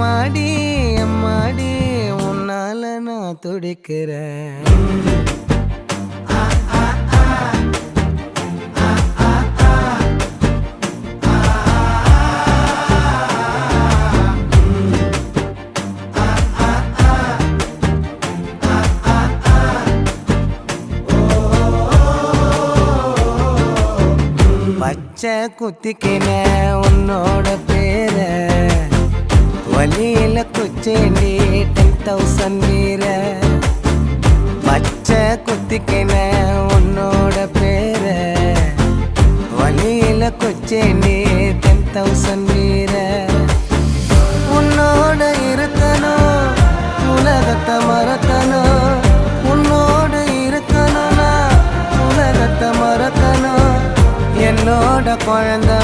எம்மாடி எம்மாடி உன்னால நான் துடிக்கிறேன். பச்சை குத்திக்கின உன்னோட பேர வலியில குச்சேண்டி 10,000 வீர. பச்சை குத்திக்கின உன்னோட பேர வலியில குச்சேண்டி 10,000 வீர. உன்னோட இருக்கணும் உலகத்தை மறக்கணும், உன்னோட இருக்கணும்னா உலகத்தை மறக்கணும். என்னோட குழந்தை